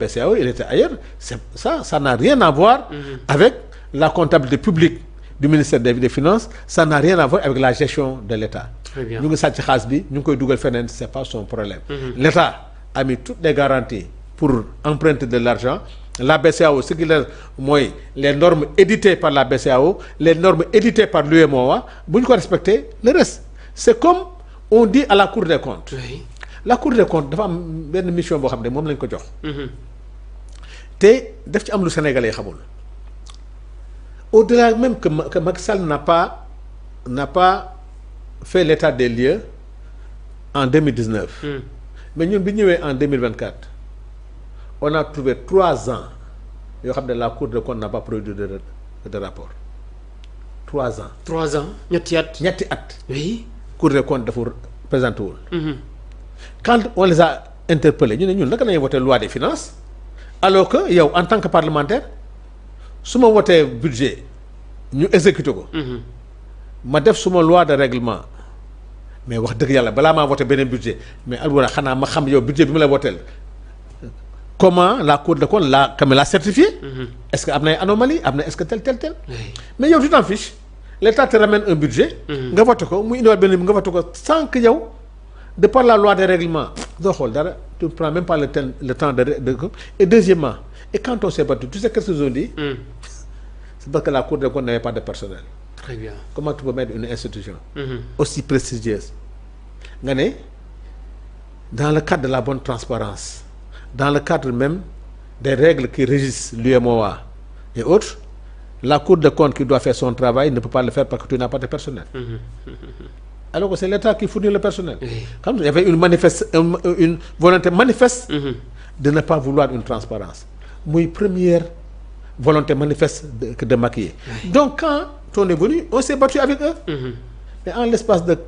BCEAO, il était ailleurs. Ça n'a rien à voir avec la comptabilité publique du ministère des Finances. Ça n'a rien à voir avec la gestion de l'État. Très bien. Ñu ngi sàcc xaalis bi ñu ngi koy dugal feneen, c'est pas son problème. L'État a mis toutes les garanties pour emprunter de l'argent. La BCEAO, ce qu'il est mooy les normes éditées par la BCEAO, les normes éditées par l'UEMOA, bu ñu ko respecter le reste. C'est comme on dit à la Cour des comptes. Oui. La Cour des comptes dafa am benn mission boo xam ne moom lañ ko jox. te daf ci am lu Sénégalais yi xamul. Au-delà même que Macky Sall n'a pas fait l'état des lieux en 2019. Mais ñun bi ñëwee en 2024 on a trouvé 3 ans yoo xam ne la Cour des comptes n'a pas produit de rapport. 3 ans. 3 ans ñetti at. Oui. Cour des comptes dafa présenté wul. Quand on les a interpellés ñu ne ñun naka nañu voté loi des finances alors que yow en tant que parlementaire su ma wotee budget ñu exécuté ko. ma def suma loi de règlement mais wax dëgg yàlla balaa maa voté beneen budget mais Alboura xanaa ma xam yow budget bi ma la voteel comment la Cour des comptes l'a certifié. Est-ce que am na ay anomalie am na est-ce que tel. Mais yow tu t'en fiches l'État te ramène un budget. nga voté ko mu indiwaat beneen bi nga voté ko sans que yow. De par la loi des règlements doo xool dara tu ne prends même pas le temps de et deuxièmement et quand on s'est battu tu sais qu'est-ce qu'ils ont dit. C'est parce que la Cour des comptes n'avait pas de personnel. Très bien. Comment tu peux mettre une institution aussi prestigieuse nga ne dans le cadre de la bonne transparence dans le cadre même des règles qui régissent l'UEMOA et autres la Cour des comptes qui doit faire son travail ne peut pas le faire parce que tu n'as pas de personnel. Alors que c'est l'État qui fournit le personnel. Comme il y avait une volonté manifeste de ne pas vouloir une transparence. Muy première volonté manifeste de maquiller. Donc quand on est venu, on s'est battu avec eux. Mais en l'espace de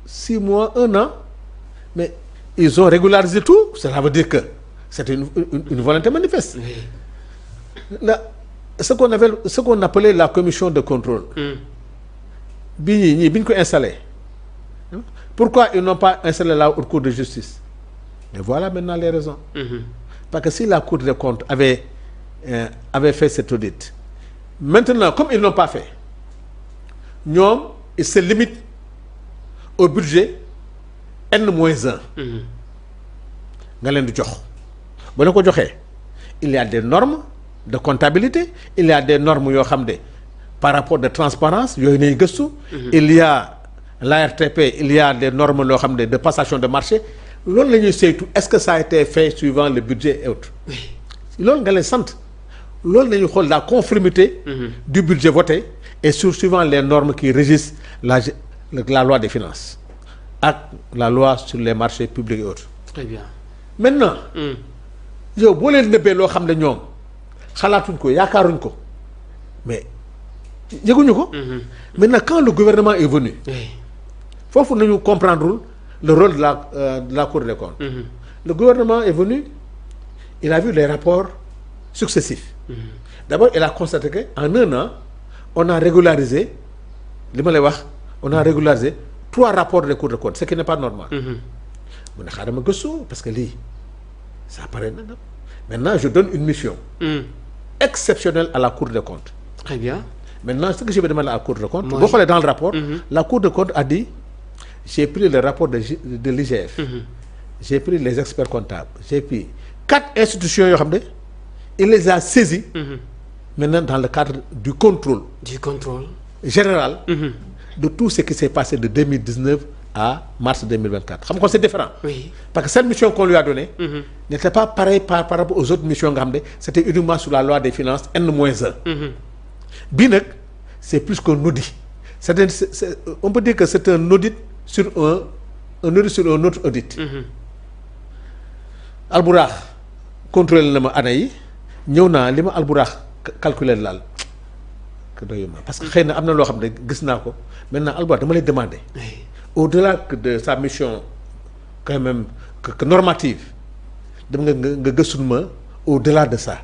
6 mois, 1 an, mais ils ont régularisé tout. Cela veut dire que c'était une volonté manifeste. Ce qu'on appelait la commission de contrôle. Bi ñu ko installé. Pourquoi ils n'ont pas installé la Haute Cour de justice? Et voilà maintenant les raisons. Parce que si la Cour des comptes avait fait cet audit, maintenant comme ils n'ont pas fait, ñoom ils se limitent au budget N-1. nga leen di jox ba la ko joxee il y a des normes de comptabilité, il y a des normes yoo xam ne par rapport de transparence yooyu nay gëstu. Il y a l'ARTP, il y a des normes loo xam ne de passation de marché loolu la ñuy saytu est-ce que ça a été fait suivant le budget et autres. loolu nga leen sant loolu la ñuy xool la conformité du budget voté et suivant les normes qui régissent la loi des finances ak la loi sur les marchés publics et autres. Très bien. Maintenant yow boo leen nëbbee loo xam ne ñoom xalaatuñ ko yaakaaruñ ko mais yëguñu ko. Maintenant quand le gouvernement est venu foofu nañu comprendre le rôle de la Cour des comptes. Le gouvernement est venu, il a vu les rapports successifs. D'abord il a constaté que en 1 an on a régularisé li ma lay wax on a régularisé 3 rapports de Cour des comptes ce qui n'est pas normal. mu ne xaaral ma gëstu parce que lii ça paraît na. Maintenant je donne une mission exceptionnelle à la Cour des comptes. Très bien. Maintenant ce que je vais demander à la Cour des comptes boo xoolee dans le rapport la Cour des comptes a dit j'ai pris le rapport de l'IGF j'ai pris les experts comptables j'ai pris 4 institutions yoo xam ne il les a saisis maintenant dans le cadre du contrôle général de tout ce qui s'est passé de 2019 à mars 2024 xam nga c'est différent. Oui. Parce que cette mission qu'on lui a donnée n'était pas pareille par rapport aux autres missions nga xam ne c'était uniquement sur la loi des finances N-1 bii nag c'est plus qu'un audit on peut dire que c'est un audit sur un autre audit. Alburax contrôlé na ma année yi ñëw naa li ma Alburax calculer laal que doyuma parce que xëy na am na loo xam ne gis naa ko maintenant Alburax dama lay demander au-delà de sa mission quand même que normative dem nga gëstul ma au-delà de ça.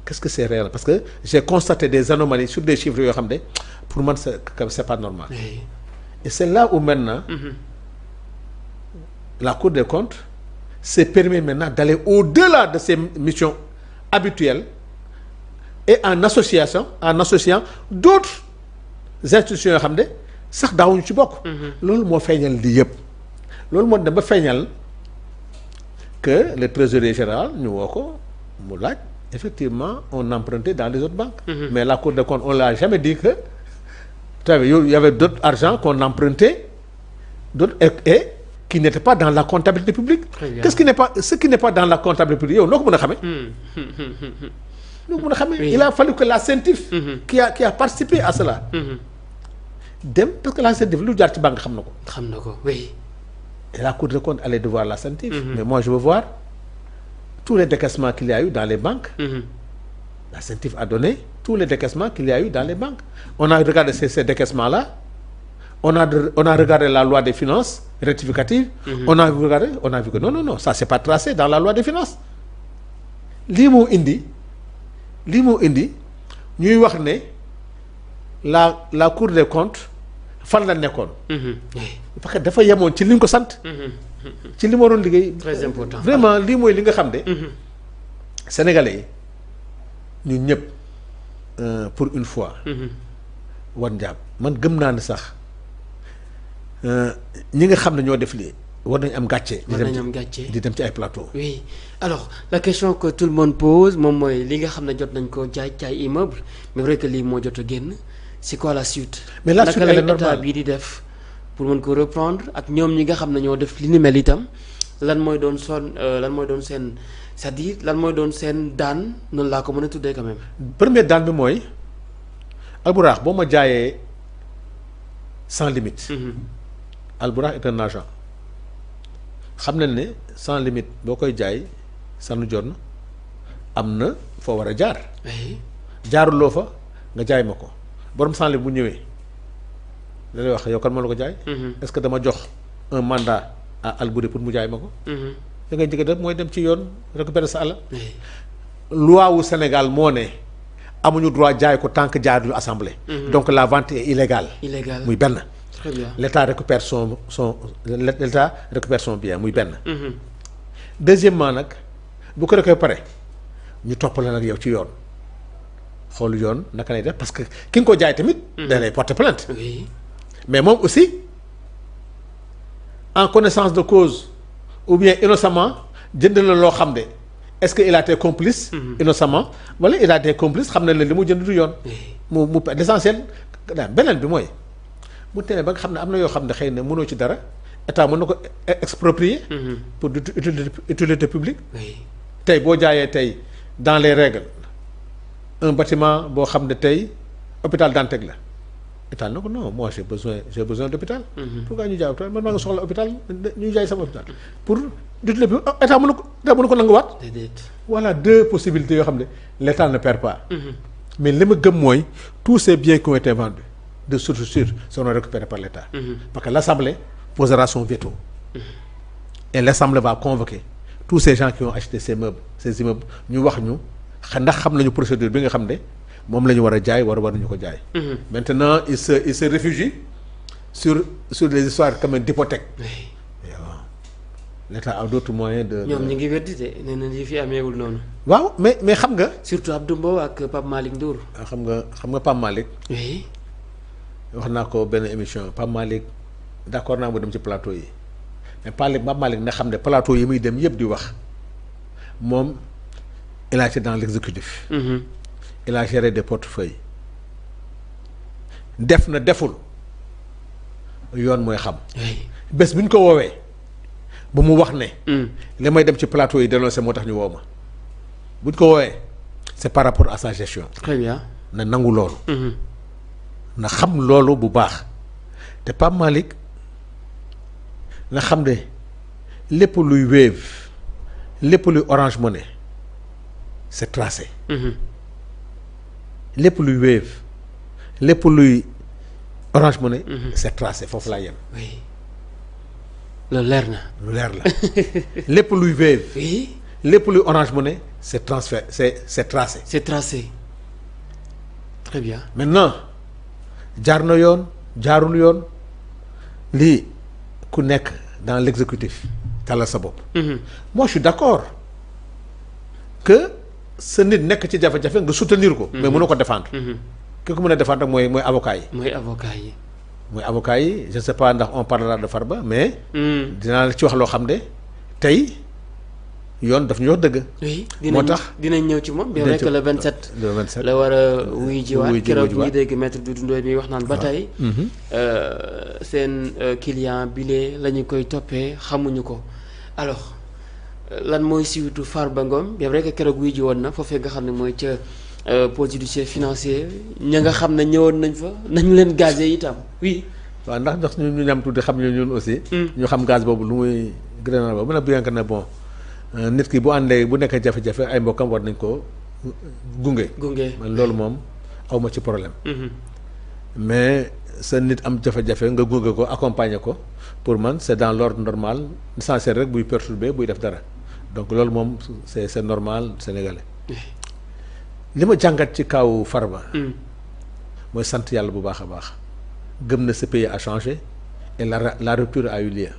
Qu'est-ce que c'est réel parce que j'ai constaté des anomalies sur des chiffres yoo xam ne pour man c'est pas normal. Et c'est là où maintenant la Cour des comptes s'est permis maintenant d'aller au-delà de ses missions habituelles et en associant d'autres institutions yoo xam ne sax daawuñu ci bokk. loolu moo feeñal lii yëpp. loolu moo dem ba feeñal que le trésorier général ñu woo ko mu laaj effectivement on empruntait dans les autres banques. Mais la Cour des comptes on l'a jamais dit que tu vois il y avait d'autres argent qu'on empruntait d'autres et qui n'était pas dans la comptabilité publique. Ce qui n'est pas dans la comptabilité publique yow noo ko mën a xamee. noo ko mën a xamee. Il a fallu que la CENTIF. qui a participé à cela. dem parce que la CENTIF lu jaar ci banque xam na ko. oui. Et la Cour des comptes allait devoir la CENTIF. Mais moi je veux voir tous les décaissements qu'il y a eu dans les banques. La CENTIF a donné tous les décaissements qu'il y a eu dans les banques. On a regardé ces décaissements-là. On a regardé la loi des finances rectificative. On a vu que non, ça c'est pas tracé dans la loi des finances. lii moo indi ñuy wax ne la Cour des comptes fan la nekkoon. parce que dafa yemoon ci li ñu ko sant. ci li ma doon liggéey. très important vraiment lii mooy li nga xam ne. Sénégalais yi ñun ñëpp pour une fois. war njaab man gëm naa ne sax ñi nga xam ne ñoo def lii war nañu am gàcce. di dem ci ay plateau. oui alors la question que tout le monde pose moom mooy li nga xam ne jot nañ ko jaay immeuble mais vrai que lii moo jot a génn c'est quoi la suite. mais la suite elle est normale naka lay état bii di def pour mën ko reprendre ak ñoom ñi nga xam ne ñoo def li ni mel itam lan mooy doon seen c'est-à-dire lan mooy doon seen daan noonu laa ko mën a tuddee quand même. premier daan bi mooy Albourakh boo ma jaayee sans limite. Albourakh est un agent xam nañ ne sans limite boo koy jaay sanu jonn am na foo war a jaar. jaaruloo fa nga jaay ma ko borom sans limite bu ñëwee da lay wax yow kan moo la ko jaay. est-ce que dama jox un mandat à Albourakh pour mu jaay ma ko. da ngay njëkk a def mooy dem ci yoon récupérer sa alal. loi wu Sénégal moo ne amuñu droit jaay ko tant que jaaruñu assemblée. donc la vente est illégale. muy benn. Très bien. L'État récupère son bien muy benn. Deuxièmement nag bu ko récupéré ñu topp la nag yow ci yoon xool yoon naka lay def parce que ki nga ko jaay tamit. da lay porter plainte. Oui. Mais moom aussi en connaissance de cause ou bien innocemment jënd la loo xam ne est-ce que il a été complice. Innocemment wala il a été complice xam ne la li mu jënd du yoon. mu l'essentiel beneen bi mooy. bu tene ba nga xam ne am na yoo xam ne xëy na mënoo ci dara état mën na ko exproprier. pour utilité publique. tey boo jaayee tey dans les règles un bâtiment boo xam ne tey hôpital Dantec la état na ko non moi j'ai besoin d'hôpital. pourquoi ñu jaay hôpital man maa nga soxla hôpital ñu jaay sama hôpital pour utilité publique état mën na ko nanguwaat. voilà deux possibilités yoo xam ne l'état ne perd pas. mais li ma gëm mooy tous ces biens qui ont été vendus de source sûre seront récupérés par l'État. Parce que l'Assemblée posera son veto. Et l'Assemblée va convoquer tous ces gens qui ont acheté ces immeubles ñu wax ñu ndax xam nañu procédure bi nga xam ne moom la ñu war a jaay war nañu ko jaay. Maintenant il se réfugie sur des histoires quand même d'hypothèque. L'État a d'autres moyens de. ñoom ñu ngi weddi de nee na li fi ameewul noonu. waaw mais xam nga. surtout Abdou Mbow ak Pape Malick Ndour. xam nga Pape Malick. oui. wax naa ko benn émission Pape Malick d'accord naa mu dem ci plateau yi mais Pape Malick na xam ne plateau yi muy dem yëpp di wax moom il a été dans l'exécutif. Il a géré des portefeuilles def na deful yoon mooy xam. bés bu ñu ko woowee ba mu wax ne. li may dem ci plateau yi dénoncé moo tax ñu woo ma bu ñu ko woowee c'est par rapport à sa gestion. Très bien. na nangu loolu. na xam loolu bu baax te Pape Malick na xam ne lépp luy Wave lépp luy Orange Money c'est tracé. lépp luy Wave lépp luy Orange Money. c'est tracé foofu laa yem. oui loolu leer na. lu leer la lépp luy Wave. oui. lépp luy Orange Money c'est transfert c'est tracé. c'est tracé. très bien. maintenant. jaar na yoon jaarul yoon lii ku nekk dans l'exécutif talal sa bopp. moi je suis d'accord que sa nit nekk ci jafe-jafe nga soutenir ko. mais mënoo ko défendre. ki ko mën a défendre mooy avocat yi. mooy avocat yi. mooy avocat yi je ne sais pas ndax on parlera de Farba mais. dinaa la ci wax loo xam ne tey yoon daf ñu wax dëgg. oui moo tax dinañ ñëw ci moom. bien vrai que le 27. la war a wuy jiwaat keroog ñi dégg maître Doudou Ndoye mi wax naan ba tey. seen client bile la ñu koy toppee xamuñu ko alors lan mooy suitu Farba Ngom bien vrai que keroog wuy ji woon na foofee nga xam ne mooy ca pôle judiciaire financier ña nga xam ne ñëwoon nañ fa nañ leen gazé itam oui. waaw ndax ñu ñam tuuti xam ñu ñun aussi. ñu xam gaz boobu lu muy grenade boobu nag bien que ne bon. nit ki bu àndee bu nekkee jafe-jafe ay mbokkam war nañ ko gunge. man loolu moom awma ci problème. mais sa nit am jafe-jafe nga gunge ko accompagner ko pour man c'est dans l'ordre normal essentiel rek buy perturber buy def dara donc loolu moom c'est normal sénégalais. li ma jàngat ci kaw Farba. mooy sant yàlla bu baax a baax. gëm na ce pays a changé et la rupture a eu lieu.